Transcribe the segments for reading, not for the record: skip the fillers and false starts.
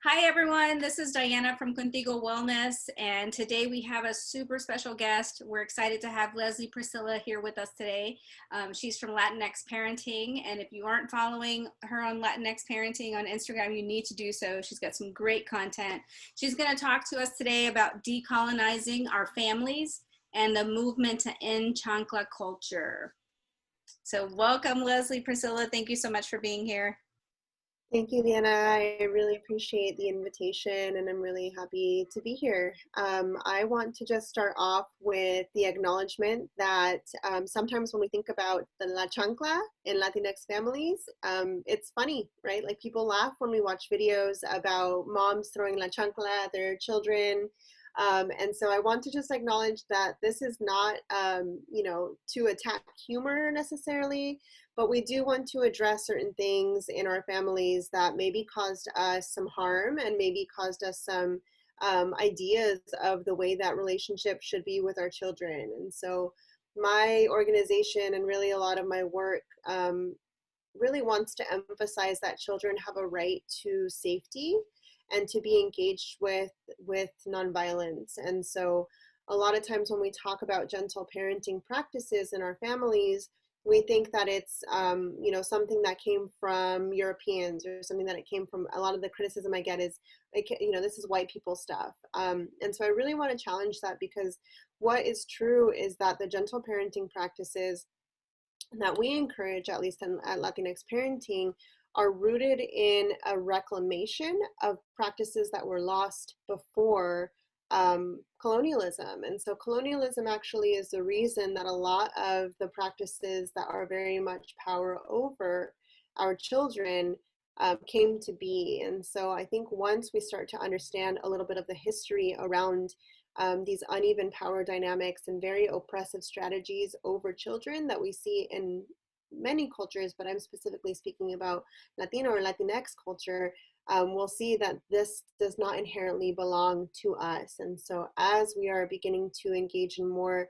Hi everyone, this is Diana from Contigo Wellness, and today we have a super special guest. We're excited to have Leslie Priscilla here with us today. She's from Latinx Parenting, and if you aren't following her on Latinx Parenting on Instagram, you need to do so. She's got some great content. She's going to talk to us today about decolonizing our families and the movement to end Chancla culture. So welcome, Leslie Priscilla. Thank you so much for being here. Thank you, Diana. I really appreciate the invitation and I'm really happy to be here. I want to just start off with the acknowledgement that sometimes when we think about the La Chancla in Latinx families, it's funny, right? Like people laugh when we watch videos about moms throwing La Chancla at their children. And so I want to just acknowledge that this is not, to attack humor necessarily, but we do want to address certain things in our families that maybe caused us some harm and maybe caused us some ideas of the way that relationship should be with our children. And so my organization and really a lot of my work really wants to emphasize that children have a right to safety and to be engaged with nonviolence. And so a lot of times when we talk about gentle parenting practices in our families, we think that it's something that came from Europeans or something that it came from. A lot of the criticism I get is, this is white people stuff. And so I really want to challenge that, because what is true is that the gentle parenting practices that we encourage, at least at Latinx Parenting, are rooted in a reclamation of practices that were lost before colonialism. And so colonialism actually is the reason that a lot of the practices that are very much power over our children came to be. And so I think once we start to understand a little bit of the history around these uneven power dynamics and very oppressive strategies over children that we see in many cultures, but I'm specifically speaking about Latino or Latinx culture, we'll see that this does not inherently belong to us. And so as we are beginning to engage in more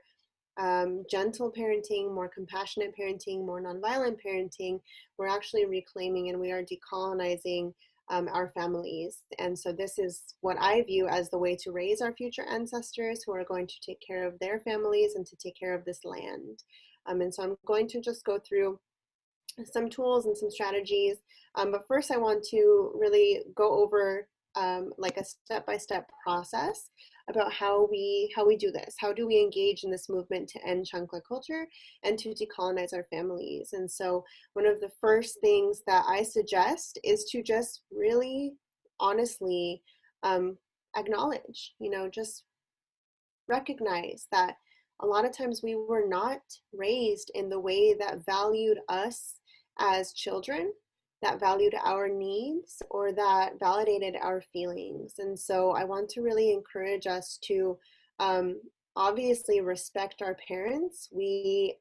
gentle parenting, more compassionate parenting, more nonviolent parenting, we're actually reclaiming and we are decolonizing our families. And so this is what I view as the way to raise our future ancestors who are going to take care of their families and to take care of this land. And so I'm going to just go through some tools and some strategies. But first I want to really go over like a step-by-step process about how we do this. How do we engage in this movement to end Chancla culture and to decolonize our families? And so one of the first things that I suggest is to just really honestly acknowledge, just recognize that a lot of times we were not raised in the way that valued us as children, that valued our needs, or that validated our feelings. And so I want to really encourage us to obviously respect our parents. We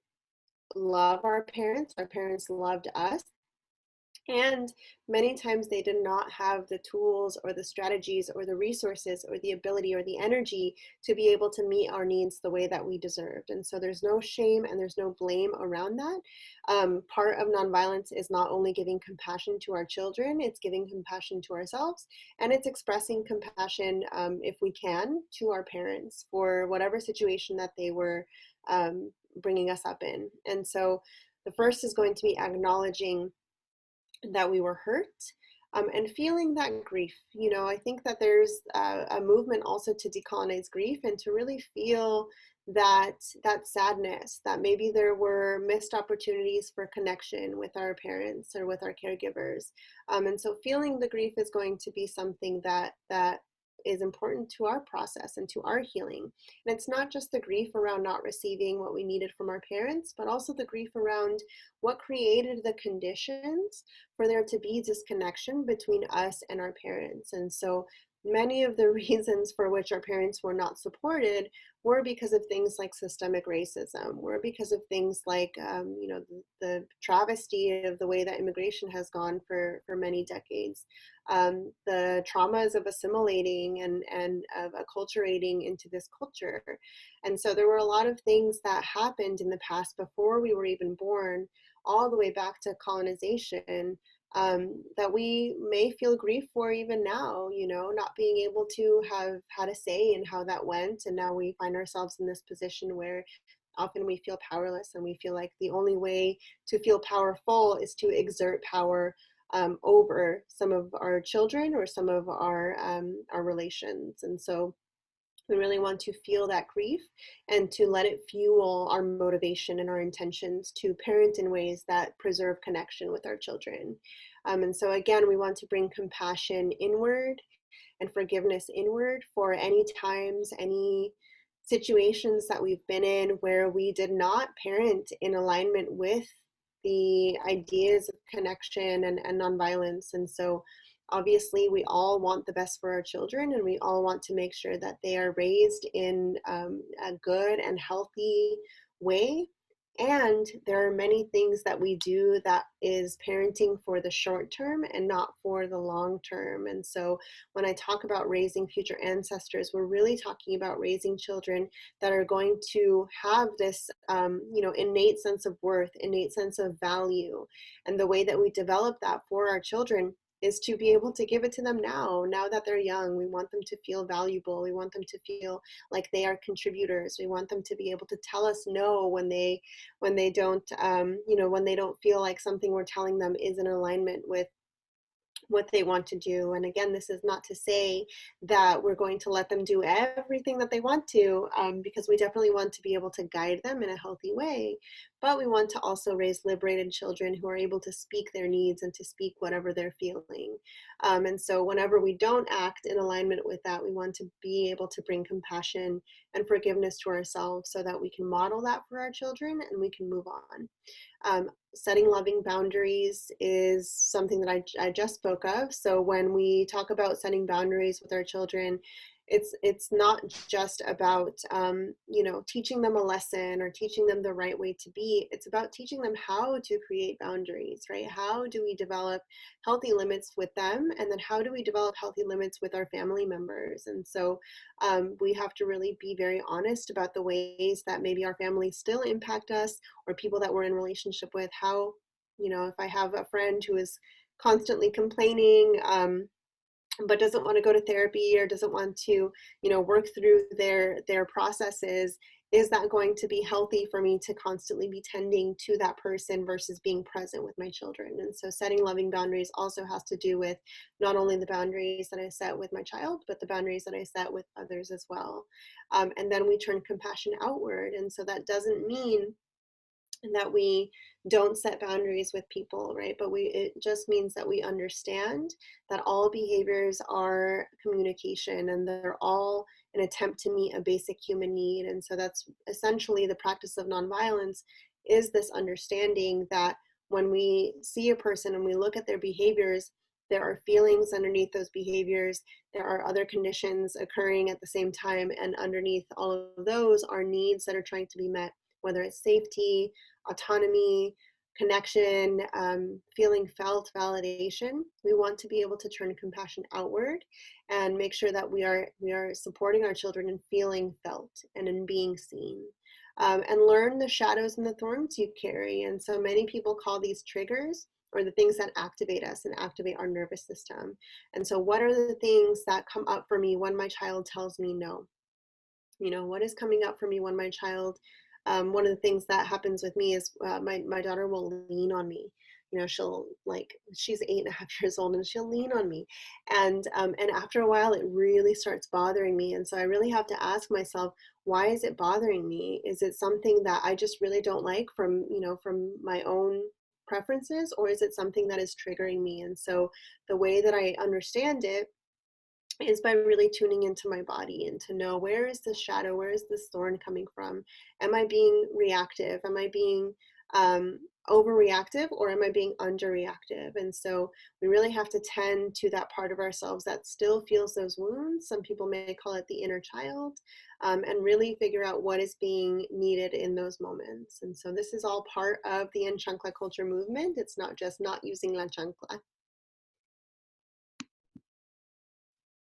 love our parents loved us. And many times they did not have the tools or the strategies or the resources or the ability or the energy to be able to meet our needs the way that we deserved. And so there's no shame and there's no blame around that. Part of nonviolence is not only giving compassion to our children, it's giving compassion to ourselves, and it's expressing compassion, if we can, to our parents for whatever situation that they were bringing us up in. And so the first is going to be acknowledging that we were hurt, and feeling that grief. I think that there's a movement also to decolonize grief and to really feel that sadness, that maybe there were missed opportunities for connection with our parents or with our caregivers. And so feeling the grief is going to be something that is important to our process and to our healing. And it's not just the grief around not receiving what we needed from our parents, but also the grief around what created the conditions for there to be disconnection between us and our parents. And so many of the reasons for which our parents were not supported were because of things like systemic racism, were because of things like, the travesty of the way that immigration has gone for many decades, the traumas of assimilating and of acculturating into this culture. And so there were a lot of things that happened in the past before we were even born, all the way back to colonization, that we may feel grief for even now, not being able to have had a say in how that went. And now we find ourselves in this position where often we feel powerless and we feel like the only way to feel powerful is to exert power over some of our children or some of our relations. And so we really want to feel that grief and to let it fuel our motivation and our intentions to parent in ways that preserve connection with our children. And so, again, we want to bring compassion inward and forgiveness inward for any times, any situations that we've been in where we did not parent in alignment with the ideas of connection and nonviolence. And so, obviously, we all want the best for our children, and we all want to make sure that they are raised in a good and healthy way. And there are many things that we do that is parenting for the short term and not for the long term. And so when I talk about raising future ancestors, we're really talking about raising children that are going to have this, innate sense of worth, innate sense of value. And the way that we develop that for our children is to be able to give it to them now that they're young. We want them to feel valuable. We want them to feel like they are contributors. We want them to be able to tell us no when they don't when they don't feel like something we're telling them is in alignment with what they want to do. And again, this is not to say that we're going to let them do everything that they want to, because we definitely want to be able to guide them in a healthy way. But we want to also raise liberated children who are able to speak their needs and to speak whatever they're feeling. And so whenever we don't act in alignment with that, we want to be able to bring compassion and forgiveness to ourselves so that we can model that for our children and we can move on. Setting loving boundaries is something that I just spoke of. So when we talk about setting boundaries with our children, it's not just about teaching them a lesson or teaching them the right way to be. It's about teaching them how to create boundaries, right? How do we develop healthy limits with them, and then how do we develop healthy limits with our family members? And so we have to really be very honest about the ways that maybe our families still impact us, or people that we're in relationship with. How, if I have a friend who is constantly complaining, but doesn't want to go to therapy or doesn't want to, work through their processes, is that going to be healthy for me to constantly be tending to that person versus being present with my children? And so setting loving boundaries also has to do with not only the boundaries that I set with my child, but the boundaries that I set with others as well. And then we turn compassion outward. And so that doesn't mean that we don't set boundaries with people, right? But it just means that we understand that all behaviors are communication, and they're all an attempt to meet a basic human need. And so that's essentially the practice of nonviolence, is this understanding that when we see a person and we look at their behaviors, there are feelings underneath those behaviors. There are other conditions occurring at the same time, and underneath all of those are needs that are trying to be met, whether it's safety, autonomy, connection, feeling felt, validation. We want to be able to turn compassion outward and make sure that we are supporting our children in feeling felt and in being seen. And learn the shadows and the thorns you carry. And so many people call these triggers, or the things that activate us and activate our nervous system. And so what are the things that come up for me when my child tells me no? What is coming up for me when my child, one of the things that happens with me is my daughter will lean on me. She's 8.5 years old, and she'll lean on me. And after a while, it really starts bothering me. And so I really have to ask myself, why is it bothering me? Is it something that I just really don't like from my own preferences, or is it something that is triggering me? And so the way that I understand it is by really tuning into my body and to know, where is this shadow, where is this thorn coming from? Am I being reactive? Am I being overreactive, or am I being underreactive? And so we really have to tend to that part of ourselves that still feels those wounds. Some people may call it the inner child, and really figure out what is being needed in those moments. And so this is all part of the Chancla Culture movement. It's not just not using la chancla.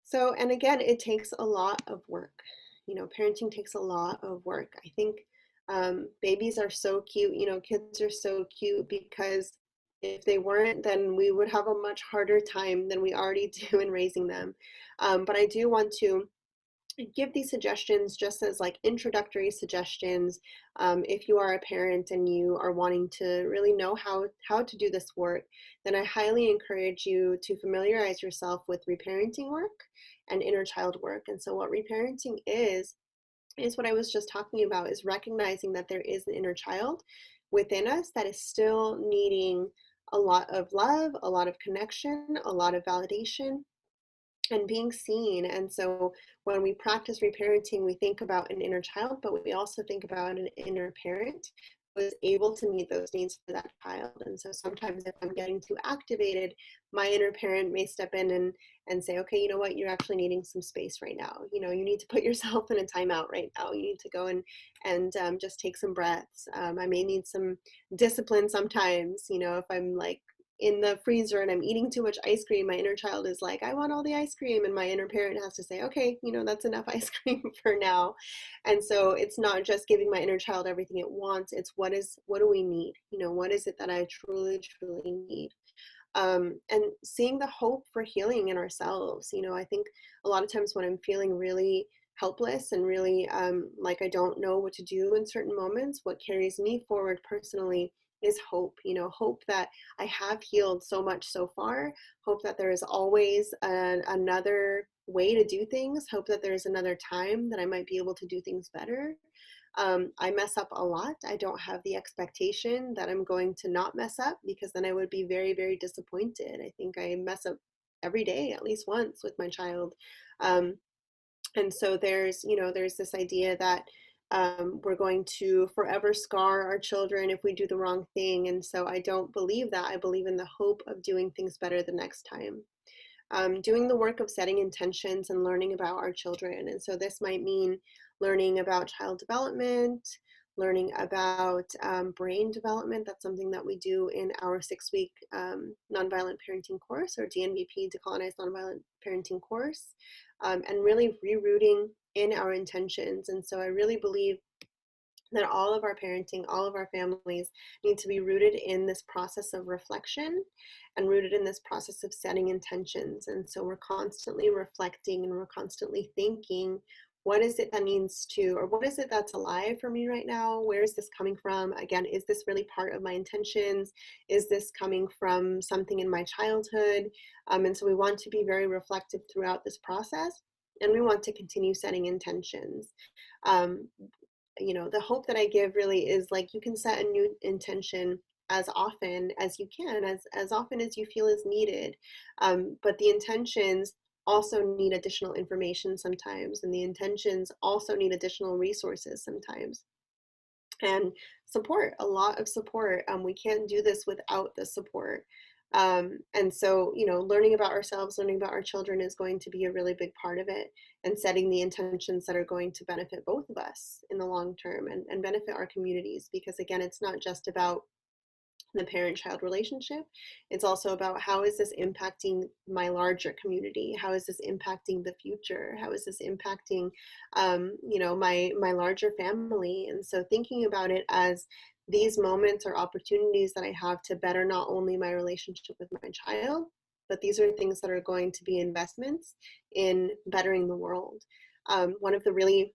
So, and again, it takes a lot of work. Parenting takes a lot of work. I think babies are so cute. Kids are so cute because If they weren't, then we would have a much harder time than we already do in raising them. But I do want to give these suggestions just as like introductory suggestions. If you are a parent and you are wanting to really know how to do this work, then I highly encourage you to familiarize yourself with reparenting work and inner child work. And so what reparenting is what I was just talking about, is recognizing that there is an inner child within us that is still needing a lot of love, a lot of connection, a lot of validation, and being seen. And so when we practice reparenting, we think about an inner child, but we also think about an inner parent who is able to meet those needs for that child. And so sometimes if I'm getting too activated, my inner parent may step in and say, okay, you know what, you're actually needing some space right now. You know, you need to put yourself in a timeout right now. You need to go and just take some breaths. I may need some discipline sometimes, you know, if I'm like in the freezer and I'm eating too much ice cream, my inner child is like, I want all the ice cream. And my inner parent has to say, okay, you know, that's enough ice cream for now. And so it's not just giving my inner child everything it wants. It's what do we need? You know, what is it that I truly, truly need? And seeing the hope for healing in ourselves. You know, I think a lot of times when I'm feeling really helpless and really like I don't know what to do in certain moments, what carries me forward personally is hope. You know, hope that I have healed so much so far, hope that there is always another way to do things, hope that there's another time that I might be able to do things better. I mess up a lot. I don't have the expectation that I'm going to not mess up, because then I would be very, very disappointed. I think I mess up every day, at least once, with my child. Um, and so there's this idea that we're going to forever scar our children if we do the wrong thing. And so I don't believe that. I believe in the hope of doing things better the next time. Doing the work of setting intentions and learning about our children. And so this might mean learning about child development, learning about brain development. That's something that we do in our 6-week nonviolent parenting course, or DNVP, Decolonized Nonviolent Parenting course, and really rerouting in our intentions. And so I really believe that all of our parenting, all of our families need to be rooted in this process of reflection and rooted in this process of setting intentions. And so we're constantly reflecting and we're constantly thinking, what is it that needs to, or what is it that's alive for me right now? Where is this coming from? Again, is this really part of my intentions? Is this coming from something in my childhood? And so we want to be very reflective throughout this process, and we want to continue setting intentions. Um, you know, the hope that I give really is like, you can set a new intention as often as you can, as often as you feel is needed. But the intentions also need additional information sometimes, and the intentions also need additional resources sometimes, and support, a lot of support. We can't do this without the support. And so, you know, learning about ourselves, learning about our children is going to be a really big part of it, and setting the intentions that are going to benefit both of us in the long term, and benefit our communities. Because again, it's not just about the parent-child relationship. It's also about, how is this impacting my larger community? How is this impacting the future? How is this impacting, you know, my larger family? And so thinking about it as these moments or opportunities that I have to better not only my relationship with my child, but these are things that are going to be investments in bettering the world. One of the really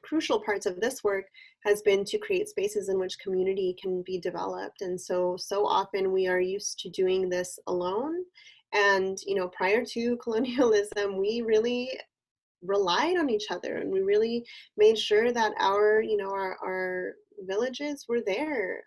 crucial parts of this work has been to create spaces in which community can be developed. And so often we are used to doing this alone. And, you know, prior to colonialism, we really relied on each other, and we really made sure that our, you know, our villages were there.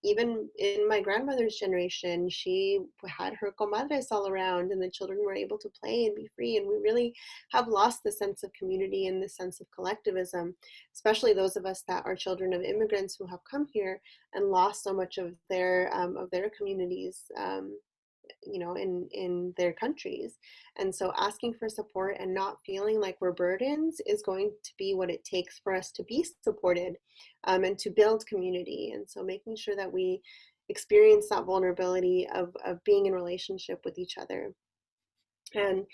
Even in my grandmother's generation, she had her comadres all around, and the children were able to play and be free. And we really have lost the sense of community and the sense of collectivism, especially those of us that are children of immigrants who have come here and lost so much of their communities, you know, in their countries. And so asking for support and not feeling like we're burdens is going to be what it takes for us to be supported, and to build community. And so making sure that we experience that vulnerability of being in relationship with each other, and,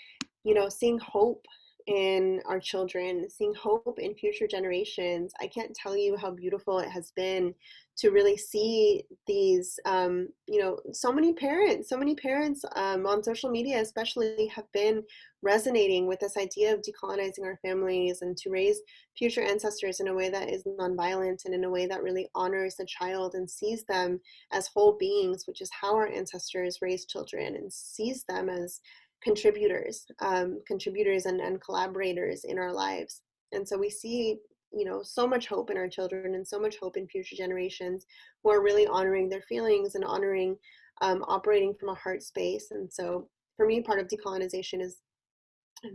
you know, seeing hope in our children, seeing hope in future generations. I can't tell you how beautiful it has been to really see these, so many parents on social media especially have been resonating with this idea of decolonizing our families and to raise future ancestors in a way that is nonviolent and in a way that really honors the child and sees them as whole beings, which is how our ancestors raised children, and sees them as contributors and collaborators in our lives. And so we see, so much hope in our children and so much hope in future generations who are really honoring their feelings and honoring operating from a heart space. And so for me, part of decolonization is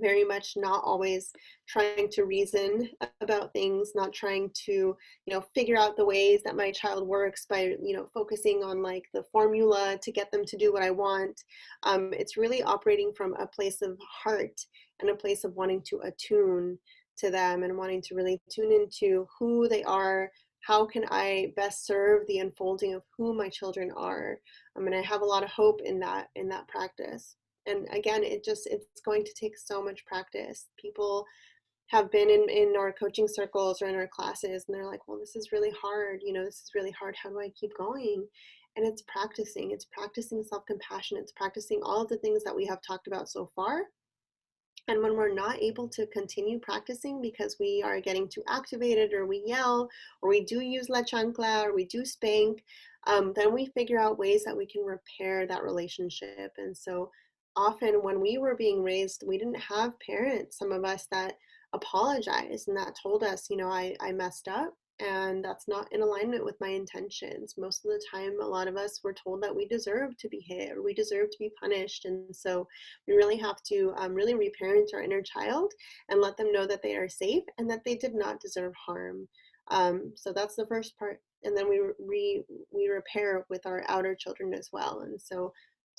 very much not always trying to reason about things, not trying to, figure out the ways that my child works by, focusing on like the formula to get them to do what I want. It's really operating from a place of heart and a place of wanting to attune to them and wanting to really tune into who they are. How can I best serve the unfolding of who my children are? And I have a lot of hope in that practice. And again, it's going to take so much practice. People have been in our coaching circles or in our classes, and they're like, well, this is really hard. This is really hard. How do I keep going? And it's practicing self-compassion. It's practicing all of the things that we have talked about so far. And when we're not able to continue practicing because we are getting too activated, or we yell, or we do use la chancla, or we do spank, then we figure out ways that we can repair that relationship. And so often when we were being raised, we didn't have parents, some of us, that apologized and that told us, I messed up and that's not in alignment with my intentions. Most of the time, a lot of us were told that we deserve to be hit or we deserve to be punished. And so we really have to really reparent our inner child and let them know that they are safe and that they did not deserve harm. So that's the first part. And then we repair with our outer children as well. And so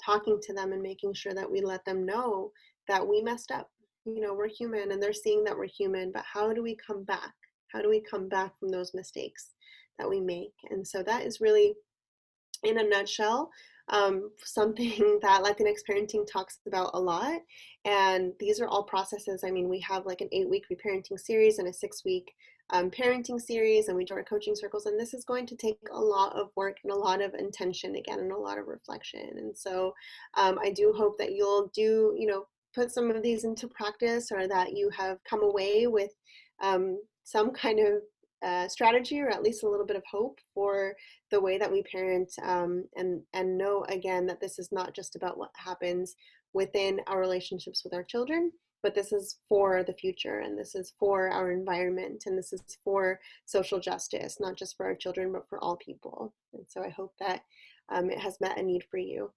talking to them and making sure that we let them know that we messed up. We're human and they're seeing that we're human, but how do we come back? How do we come back from those mistakes that we make? And so that is really, in a nutshell, something that Latinx Parenting talks about a lot. And these are all processes. I mean, we have like an 8-week reparenting series and a 6-week parenting series, and we do our coaching circles. And this is going to take a lot of work and a lot of intention, again, and a lot of reflection. And so I do hope that you'll put some of these into practice, or that you have come away with some kind of strategy, or at least a little bit of hope for the way that we parent, and know again that this is not just about what happens within our relationships with our children, but this is for the future, and this is for our environment, and this is for social justice, not just for our children, but for all people. And so I hope that it has met a need for you.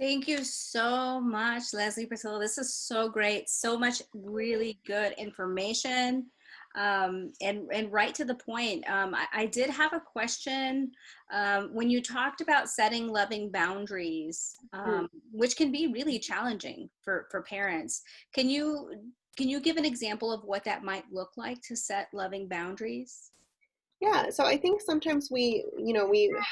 Thank you so much, Leslie, Priscilla. This is so great. So much really good information, and right to the point. I did have a question. When you talked about setting loving boundaries, which can be really challenging for parents, can you give an example of what that might look like to set loving boundaries? Yeah, so I think sometimes we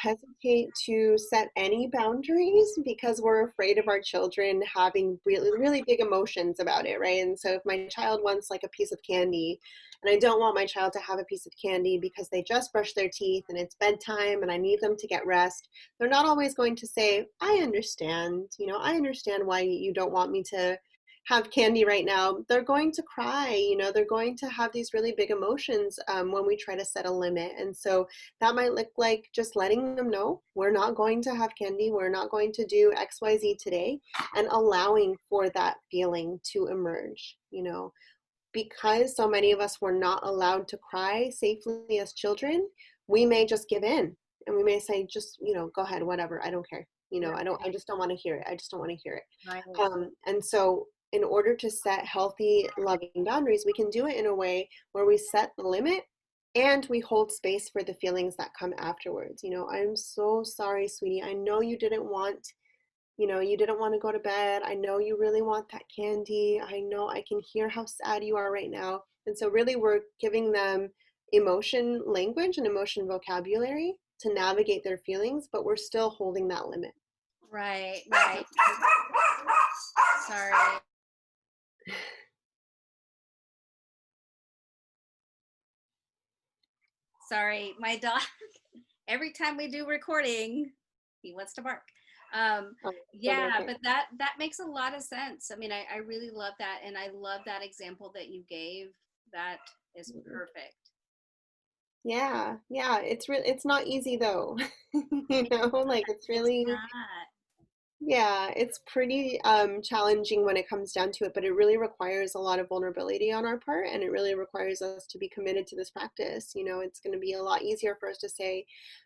hesitate to set any boundaries because we're afraid of our children having really, really big emotions about it, right? And so if my child wants like a piece of candy, and I don't want my child to have a piece of candy because they just brushed their teeth and it's bedtime and I need them to get rest, they're not always going to say, I understand, I understand why you don't want me to have candy right now. They're going to cry, they're going to have these really big emotions when we try to set a limit. And so that might look like just letting them know we're not going to have candy, we're not going to do XYZ today, and allowing for that feeling to emerge. Because so many of us were not allowed to cry safely as children, we may just give in and we may say, just, go ahead, whatever, I don't care. I just don't want to hear it. I just don't want to hear it. Right. And so in order to set healthy, loving boundaries, we can do it in a way where we set the limit and we hold space for the feelings that come afterwards. I'm so sorry, sweetie. I know you didn't want, you didn't want to go to bed. I know you really want that candy. I know, I can hear how sad you are right now. And so really we're giving them emotion language and emotion vocabulary to navigate their feelings, but we're still holding that limit. Right, right. Sorry. Sorry, my dog, every time we do recording, he wants to bark. Oh, totally Yeah, okay. but that makes a lot of sense. I mean, I really love that, and I love that example that you gave. That is Mhm. perfect. Yeah, yeah, it's not easy though. Like it's It's really, not. yeah, it's pretty challenging when it comes down to it, but it really requires a lot of vulnerability on our part, and it really requires us to be committed to this practice. It's going to be a lot easier for us to say,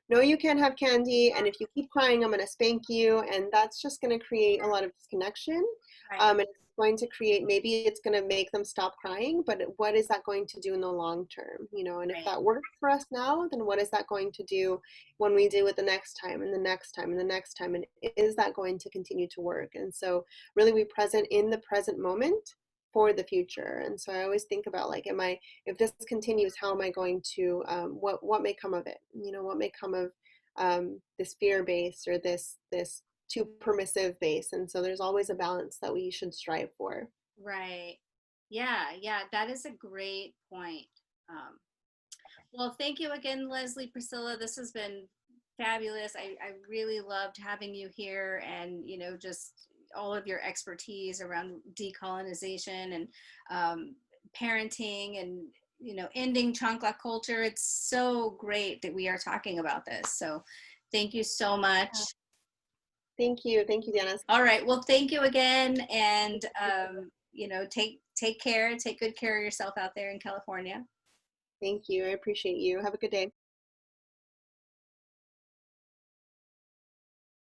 no, you can't have candy, and if you keep crying, I'm going to spank you, and that's just going to create a lot of disconnection. Right, And it's going to create, maybe it's going to make them stop crying, but what is that going to do in the long term? And if right, that works for us now, then what is that going to do when we do it the next time and the next time and the next time? And is that going to continue to work? And so really be present in the present moment for the future. And so I always think about, like, if this continues, how am I going to, what may come of it? What may come of this fear base, or this too permissive base? And so there's always a balance that we should strive for. right. Yeah, yeah, that is a great point. Um, well, thank you again, Leslie, Priscilla. This has been fabulous. I really loved having you here, and just all of your expertise around decolonization and parenting, and ending Chancla culture. It's so great that we are talking about this. So thank you so much. Thank you, Diana. All right. Well, thank you again, and take care. Take good care of yourself out there in California. Thank you. I appreciate you. Have a good day.